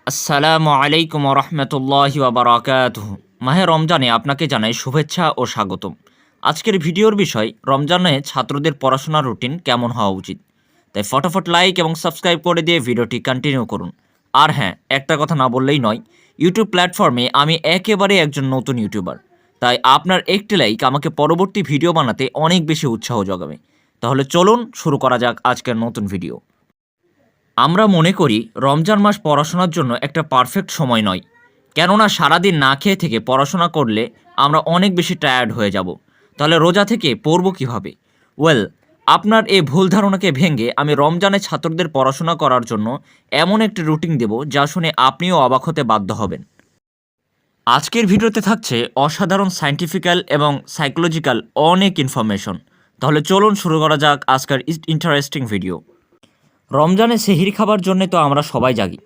আসসালামু আলাইকুম রহমতুল্লাহি ওয়াবারাকাতুহু। মাহে রমজানে আপনাকে জানাই শুভেচ্ছা ও স্বাগতম। আজকের ভিডিওর বিষয় রমজানে ছাত্রদের পড়াশোনার রুটিন কেমন হওয়া উচিত। তাই ফটাফট লাইক এবং সাবস্ক্রাইব করে দিয়ে ভিডিওটি কন্টিনিউ করুন। আর হ্যাঁ, একটা কথা না বললেই নয়, ইউটিউব প্ল্যাটফর্মে আমি একেবারে একজন নতুন ইউটিউবার। তাই আপনার একটি লাইক আমাকে পরবর্তী ভিডিও বানাতে অনেক বেশি উৎসাহ যোগাবে। তাহলে চলুন শুরু করা যাক আজকের নতুন ভিডিও। আমরা মনে করি রমজান মাস পড়াশোনার জন্য একটা পারফেক্ট সময় নয়, কেননা সারাদিন না খেয়ে থেকে পড়াশোনা করলে আমরা অনেক বেশি টায়ার্ড হয়ে যাব। তাহলে রোজা থেকে পড়ব কীভাবে? ওয়েল, আপনার এই ভুল ধারণাকে ভেঙে আমি রমজানে ছাত্রদের পড়াশোনা করার জন্য এমন একটি রুটিন দেব যা শুনে আপনিও অবাক হতে বাধ্য হবেন। আজকের ভিডিওতে থাকছে অসাধারণ সায়েন্টিফিক্যাল এবং সাইকোলজিক্যাল অনেক ইনফরমেশন। তাহলে চলুন শুরু করা যাক আজকের ইন্টারেস্টিং ভিডিও। রমজানে সেহরি খাবার জন্যে তো আমরা সবাই জাগি।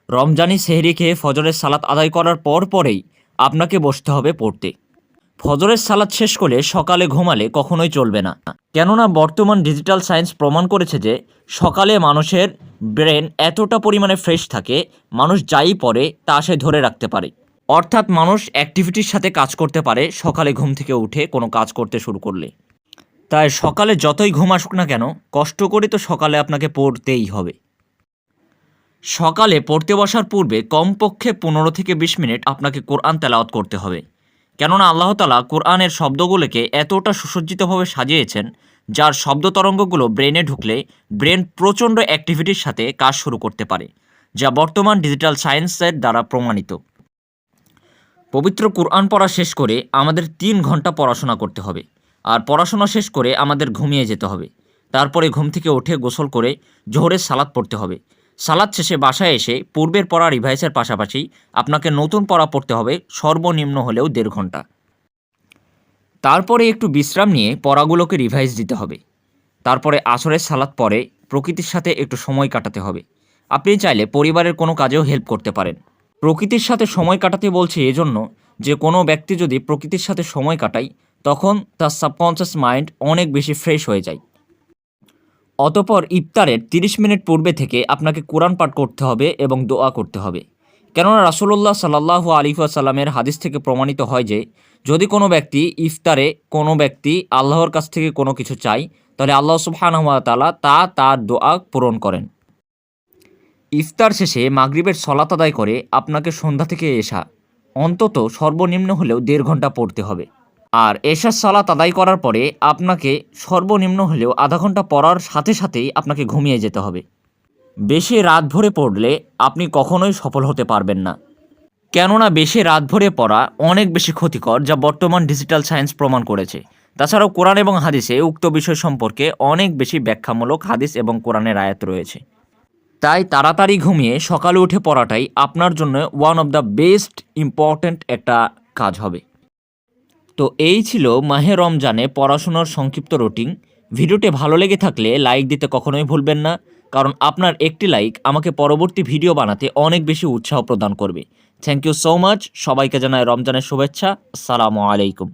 রমজানি সেহরি খেয়ে ফজরের সালাত আদায় করার পরেই আপনাকে বসতে হবে পড়তে। ফজরের সালাত শেষ করে সকালে ঘুমালে কখনোই চলবে না, কেননা বর্তমান ডিজিটাল সায়েন্স প্রমাণ করেছে যে সকালে মানুষের ব্রেন এতটা পরিমাণে ফ্রেশ থাকে, মানুষ যাই পড়ে তা সে ধরে রাখতে পারে। অর্থাৎ মানুষ অ্যাক্টিভিটির সাথে কাজ করতে পারে সকালে ঘুম থেকে উঠে কোনো কাজ করতে শুরু করলে। তাই সকালে যতই ঘুম আসুক না কেন, কষ্ট করে তো সকালে আপনাকে পড়তেই হবে। সকালে পড়তে বসার পূর্বে কমপক্ষে 15 থেকে 20 মিনিট আপনাকে কোরআন তেলাওয়াত করতে হবে, কেননা আল্লাহ তাআলা কোরআনের শব্দগুলোকে এতটা সুসজ্জিতভাবে সাজিয়েছেন যার শব্দ তরঙ্গগুলো ব্রেনে ঢুকলে ব্রেন প্রচণ্ড অ্যাক্টিভিটির সাথে কাজ শুরু করতে পারে, যা বর্তমান ডিজিটাল সায়েন্সের দ্বারা প্রমাণিত। পবিত্র কোরআন পড়া শেষ করে আমাদের 3 ঘন্টা পড়াশোনা করতে হবে, আর পড়াশোনা শেষ করে আমাদের ঘুমিয়ে যেতে হবে। তারপরে ঘুম থেকে উঠে গোসল করে জোহরের সালাত পড়তে হবে। সালাত শেষে বাসায় এসে পূর্বের পড়া রিভাইসের পাশাপাশি আপনাকে নতুন পড়া পড়তে হবে সর্বনিম্ন হলেও 1.5 ঘন্টা। তারপরে একটু বিশ্রাম নিয়ে পড়াগুলোকে রিভাইজ দিতে হবে। তারপরে আসরের সালাত পরে প্রকৃতির সাথে একটু সময় কাটাতে হবে। আপনি চাইলে পরিবারের কোনো কাজেও হেল্প করতে পারেন। প্রকৃতির সাথে সময় কাটাতে বলছি এজন্য যে কোনো ব্যক্তি যদি প্রকৃতির সাথে সময় কাটায় তখন তার সাবকনশিয়াস মাইন্ড অনেক বেশি ফ্রেশ হয়ে যায়। অতপর ইফতারের 30 মিনিট পূর্বে থেকে আপনাকে কোরআন পাঠ করতে হবে এবং দোয়া করতে হবে, কেননা রাসূলুল্লাহ সাল্লাল্লাহু আলাইহি ওয়াসাল্লামের হাদিস থেকে প্রমাণিত হয় যে যদি কোনো ব্যক্তি ইফতারে আল্লাহর কাছ থেকে কোনো কিছু চায়, তাহলে আল্লাহ সুবহানাহু ওয়া তাআলা তার দোয়া পূরণ করেন। ইফতার শেষে মাগরিবের সলাত আদায় করে আপনাকে সন্ধ্যা থেকে এশা অন্তত সর্বনিম্ন হলেও 1.5 ঘন্টা পড়তে হবে। আর এশার সালাত আদায় করার পরে আপনাকে সর্বনিম্ন হলেও আধা ঘন্টা পড়ার সাথে সাথেই আপনাকে ঘুমিয়ে যেতে হবে। বেশি রাত ভরে পড়লে আপনি কখনোই সফল হতে পারবেন না, কেননা বেশি রাত ভরে পড়া অনেক বেশি ক্ষতিকর, যা বর্তমান ডিজিটাল সায়েন্স প্রমাণ করেছে। তাছাড়াও কোরআন এবং হাদিসে উক্ত বিষয় সম্পর্কে অনেক বেশি ব্যাখ্যামূলক হাদিস এবং কোরআনের আয়াত রয়েছে। তাই তাড়াতাড়ি ঘুমিয়ে সকালে উঠে পড়াটাই আপনার জন্য one of the best important একটা কাজ হবে। তো এই ছিল মাহে রমজানে পড়াশোনার সংক্ষিপ্ত রুটিন। ভিডিওটি ভালো লেগে থাকলে লাইক দিতে কখনোই ভুলবেন না, কারণ আপনার একটি লাইক আমাকে পরবর্তী ভিডিও বানাতে অনেক বেশি উৎসাহ প্রদান করবে। Thank you so much. সবাইকে জানাই রমজানের শুভেচ্ছা। আসসালামু আলাইকুম।